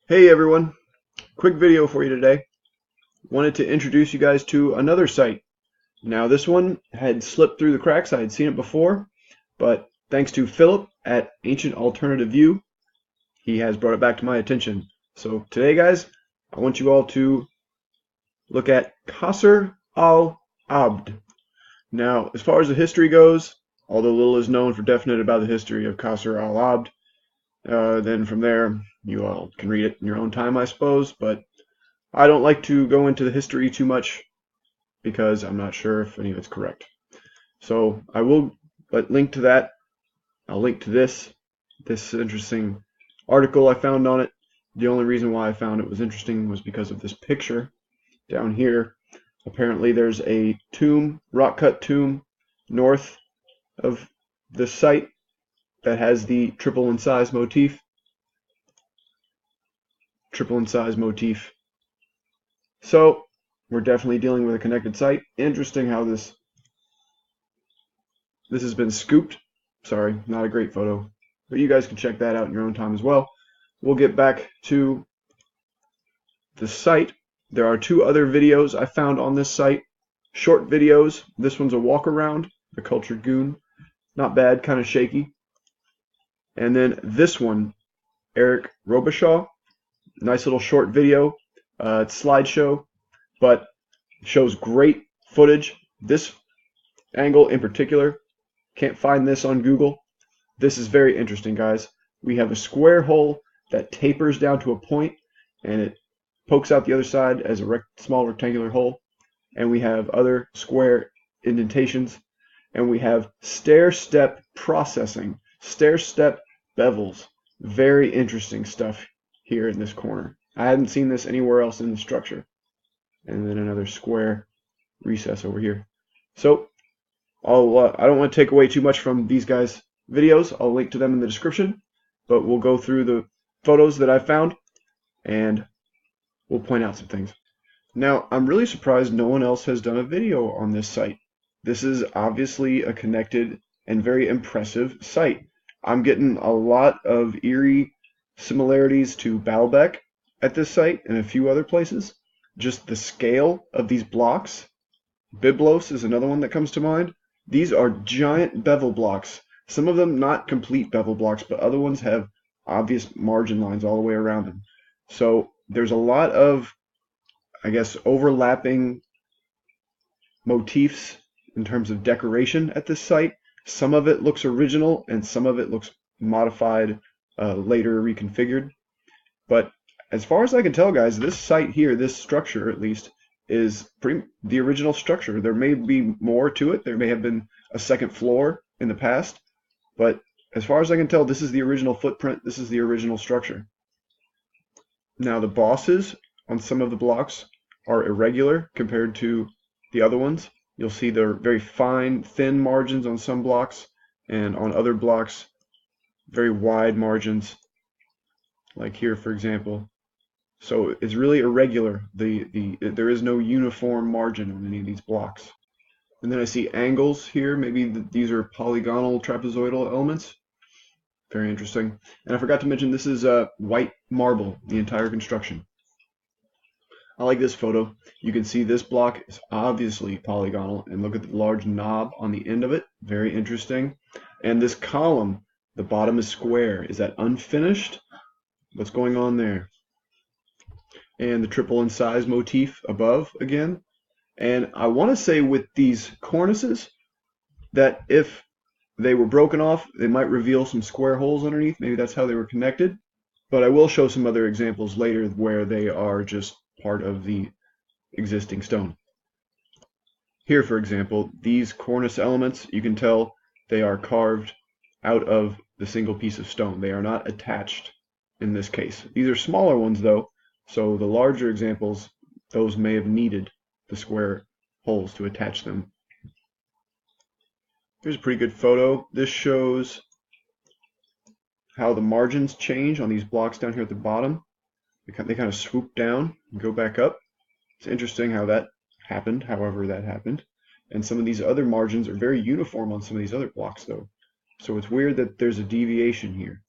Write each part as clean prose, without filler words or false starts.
Hey everyone, quick video for you today. Wanted to introduce you guys to another site. Now this one had slipped through the cracks. I had seen it before, but thanks to Philip at Ancient Alternative View, he has brought it back to my attention. So today guys, I want you all to look at Qasr Al-Abd. Now as far as the history goes, although little is known for definite about the history of Qasr Al-Abd, then from there you all can read it in your own time, I suppose, but I don't like to go into the history too much because I'm not sure if any of it's correct. So I will link to that. I'll link to this interesting article I found on it. The only reason why I found it was interesting was because of this picture down here. Apparently there's a tomb, rock-cut tomb, north of this site that has the triple incised motif. So we're definitely dealing with a connected site. Interesting how this has been scooped. Sorry, not a great photo, but you guys can check that out in your own time as well. We'll get back to the site. There are two other videos I found on this site, short videos. This one's a walk around, the Cultured Goon. Not bad, kind of shaky. And then this one, Eric Robichaud. Nice little short video. It's slideshow, but shows great footage. This angle in particular, can't find this on Google. This is very interesting, guys. We have a square hole that tapers down to a point, and it pokes out the other side as a small rectangular hole. And we have other square indentations, and we have stair-step processing, stair-step bevels. Very interesting stuff here in this corner. I hadn't seen this anywhere else in the structure. And then another square recess over here. So I don't want to take away too much from these guys' videos. I'll link to them in the description, but we'll go through the photos that I found and we'll point out some things. Now, I'm really surprised no one else has done a video on this site. This is obviously a connected and very impressive site. I'm getting a lot of eerie similarities to Baalbek at this site and a few other places. Just the scale of these blocks. Byblos is another one that comes to mind. These are giant bevel blocks. Some of them not complete bevel blocks, but other ones have obvious margin lines all the way around them. So there's a lot of, I guess, overlapping motifs in terms of decoration at this site. Some of it looks original and some of it looks modified, later reconfigured. But as far as I can tell, guys, this site here, this structure at least, is the original structure. There may be more to it. There may have been a second floor in the past, but as far as I can tell, this is the original footprint. This is the original structure. Now the bosses on some of the blocks are irregular compared to the other ones. You'll see the very fine, thin margins on some blocks, and on other blocks, very wide margins, like here, for example. So it's really irregular. There is no uniform margin on any of these blocks. And then I see angles here. Maybe these are polygonal trapezoidal elements. Very interesting. And I forgot to mention this is white marble, the entire construction. I like this photo. You can see this block is obviously polygonal, and look at the large knob on the end of it. Very interesting. And this column, the bottom is square. Is that unfinished? What's going on there? And the triple incised motif above again. And I want to say with these cornices that if they were broken off, they might reveal some square holes underneath. Maybe that's how they were connected. But I will show some other examples later where they are just part of the existing stone. Here, for example, these cornice elements, you can tell they are carved out of the single piece of stone. They are not attached in this case. These are smaller ones though, so the larger examples, those may have needed the square holes to attach them. Here's a pretty good photo. This shows how the margins change on these blocks down here at the bottom. They kind of swoop down and go back up. It's interesting how that happened, however that happened. And some of these other margins are very uniform on some of these other blocks though. So it's weird that there's a deviation here.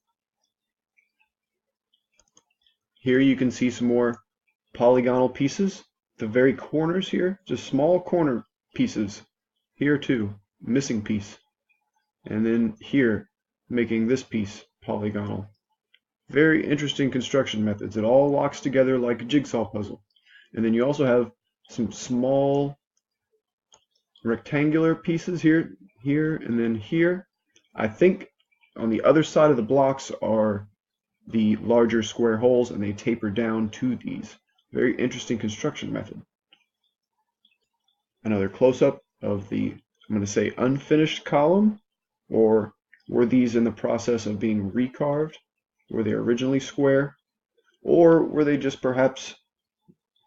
Here you can see some more polygonal pieces. The very corners here, just small corner pieces. Here too, missing piece. And then here, making this piece polygonal. Very interesting construction methods. It all locks together like a jigsaw puzzle. And then you also have some small rectangular pieces here, and then here. I think on the other side of the blocks are the larger square holes, and they taper down to these. Very interesting construction method. Another close-up of the, I'm going to say, unfinished column, or were these in the process of being recarved? Were they originally square? Or were they just perhaps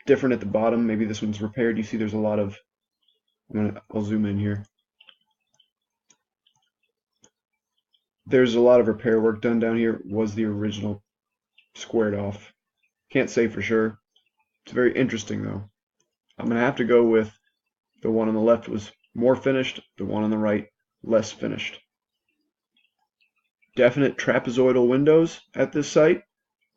different at the bottom? Maybe this one's repaired. You see there's a lot of, I'll zoom in here. There's a lot of repair work done down here. Was the original squared off? Can't say for sure. It's very interesting though. I'm going to have to go with the one on the left was more finished, the one on the right less finished. Definite trapezoidal windows at this site,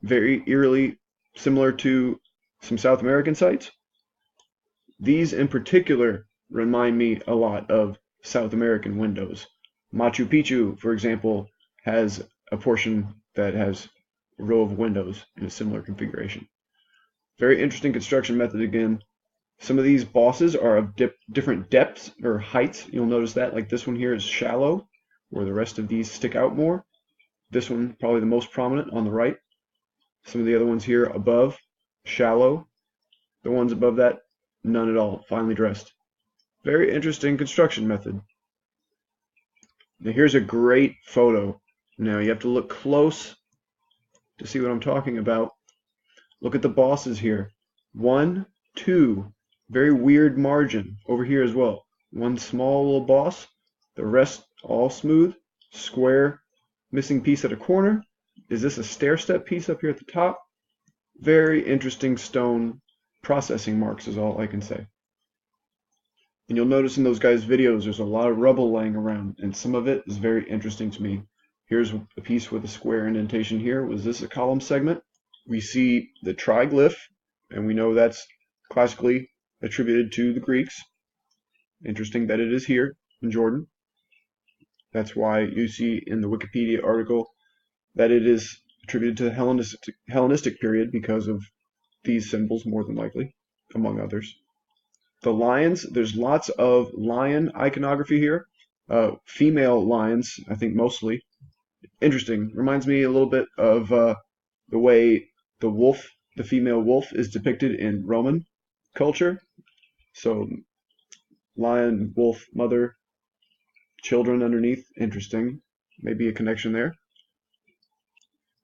very eerily similar to some South American sites. These in particular remind me a lot of South American windows. Machu Picchu, for example, has a portion that has a row of windows in a similar configuration. Very interesting construction method again. Some of these bosses are of different depths or heights. You'll notice that, like this one here is shallow, where the rest of these stick out more. This one probably the most prominent on the right. Some of the other ones here above, shallow. The ones above that, none at all, finely dressed. Very interesting construction method. Now here's a great photo. Now you have to look close to see what I'm talking about. Look at the bosses here. 1, 2, very weird margin over here as well. One small little boss, the rest all smooth, square, missing piece at a corner. Is this a stair step piece up here at the top? Very interesting stone processing marks is all I can say. And you'll notice in those guys' videos there's a lot of rubble laying around, and some of it is very interesting to me. Here's a piece with a square indentation here. Was this a column segment? We see the triglyph, and we know that's classically attributed to the Greeks. Interesting that it is here in Jordan. That's why you see in the Wikipedia article that it is attributed to the Hellenistic period because of these symbols, more than likely, among others. The lions, there's lots of lion iconography here. Female lions, I think mostly. Interesting. Reminds me a little bit of the way the wolf, the female wolf, is depicted in Roman culture. So lion, wolf, mother, children underneath. Interesting. Maybe a connection there.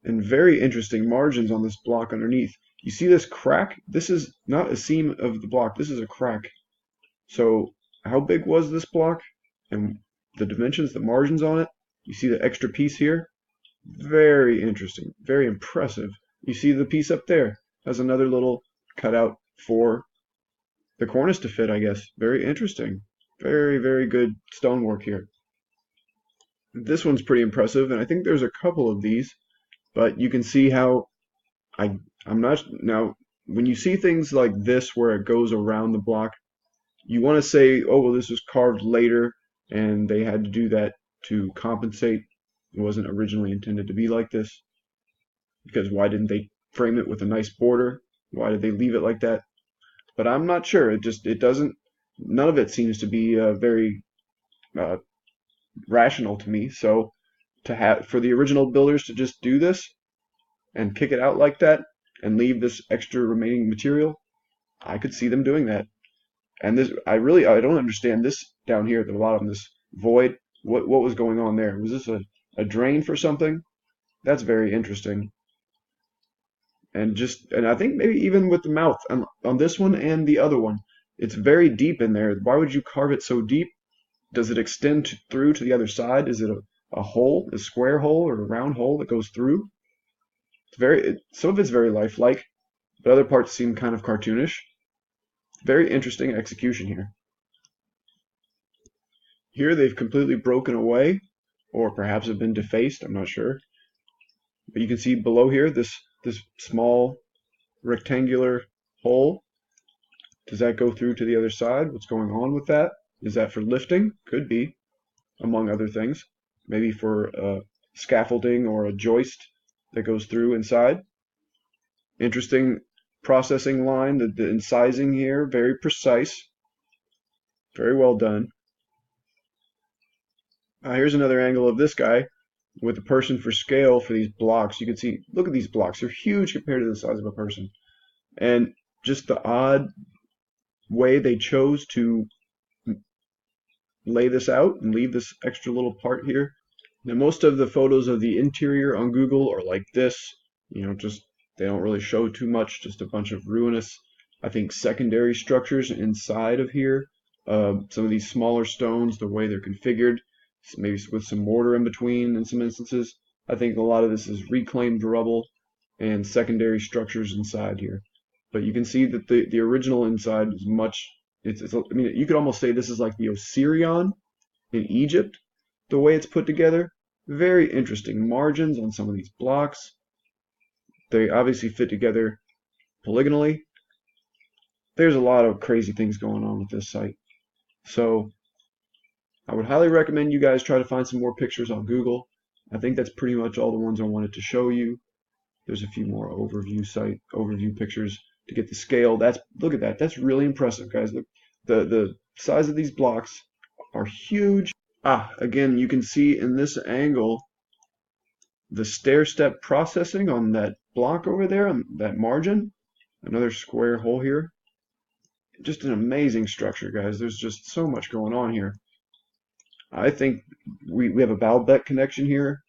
And very interesting margins on this block underneath. You see this crack? This is not a seam of the block. This is a crack. So how big was this block? And the dimensions, the margins on it. You see the extra piece here? Very interesting. Very impressive. You see the piece up there has another little cutout for the cornice to fit, I guess. Very interesting. Very, very good stonework here. This one's pretty impressive, and I think there's a couple of these, but you can see how I'm not, now when you see things like this where it goes around the block, you want to say, oh well, this was carved later and they had to do that to compensate. It wasn't originally intended to be like this, because why didn't they frame it with a nice border? Why did they leave it like that? But I'm not sure. It doesn't, none of it seems to be very rational to me. So for the original builders to just do this and kick it out like that and leave this extra remaining material, I could see them doing that. And this, I don't understand this down here at the bottom, this void. What was going on there? Was this a drain for something? That's very interesting. And I think maybe even with the mouth on this one and the other one, it's very deep in there. Why would you carve it so deep? Does it extend through to the other side? Is it a hole, a square hole or a round hole that goes through? Some of it's very lifelike, but other parts seem kind of cartoonish. Very interesting execution here. Here they've completely broken away, or perhaps have been defaced, I'm not sure. But you can see below here, this this small rectangular hole. Does that go through to the other side? What's going on with that? Is that for lifting? Could be, among other things. Maybe for scaffolding or a joist that goes through inside. Interesting processing line, the incising here, very precise. Very well done. Here's another angle of this guy with a person for scale for these blocks. You can see, look at these blocks. They're huge compared to the size of a person. And just the odd way they chose to lay this out and leave this extra little part here. Now, most of the photos of the interior on Google are like this, just they don't really show too much, just a bunch of ruinous, I think, secondary structures inside of here. Some of these smaller stones, the way they're configured, maybe with some mortar in between in some instances. I think a lot of this is reclaimed rubble and secondary structures inside here. But you can see that the original inside is much, I mean, you could almost say this is like the Osirion in Egypt, the way it's put together. Very interesting margins on some of these blocks. They obviously fit together polygonally. There's a lot of crazy things going on with this site. So I would highly recommend you guys try to find some more pictures on Google. I think that's pretty much all the ones I wanted to show you. There's a few more overview pictures to get the scale. Look at that. That's really impressive, guys. Look, the size of these blocks are huge. Again, you can see in this angle the stair-step processing on that block over there, on that margin. Another square hole here. Just an amazing structure, guys. There's just so much going on here. I think we have a Baalbek connection here.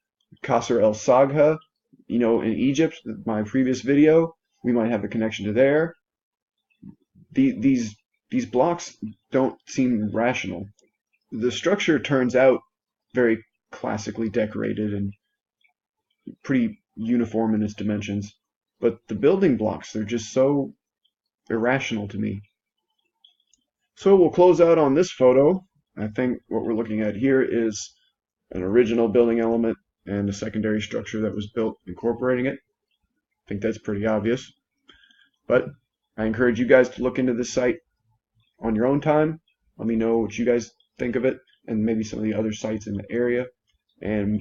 Qasr Al-Abd, in Egypt, my previous video, we might have a connection to there. These blocks don't seem rational. The structure turns out very classically decorated and pretty uniform in its dimensions, but the building blocks, they're just so irrational to me. So we'll close out on this photo. I think what we're looking at here is an original building element and a secondary structure that was built incorporating it. I think that's pretty obvious. But I encourage you guys to look into this site on your own time. Let me know what you guys think of it, and maybe some of the other sites in the area, and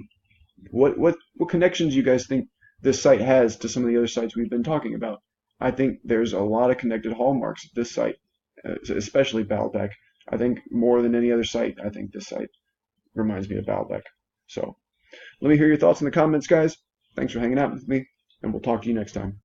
what connections you guys think this site has to some of the other sites we've been talking about. I think there's a lot of connected hallmarks at this site, especially Baalbek. I think more than any other site, I think this site reminds me of Baalbek. So let me hear your thoughts in the comments, guys. Thanks for hanging out with me, and we'll talk to you next time.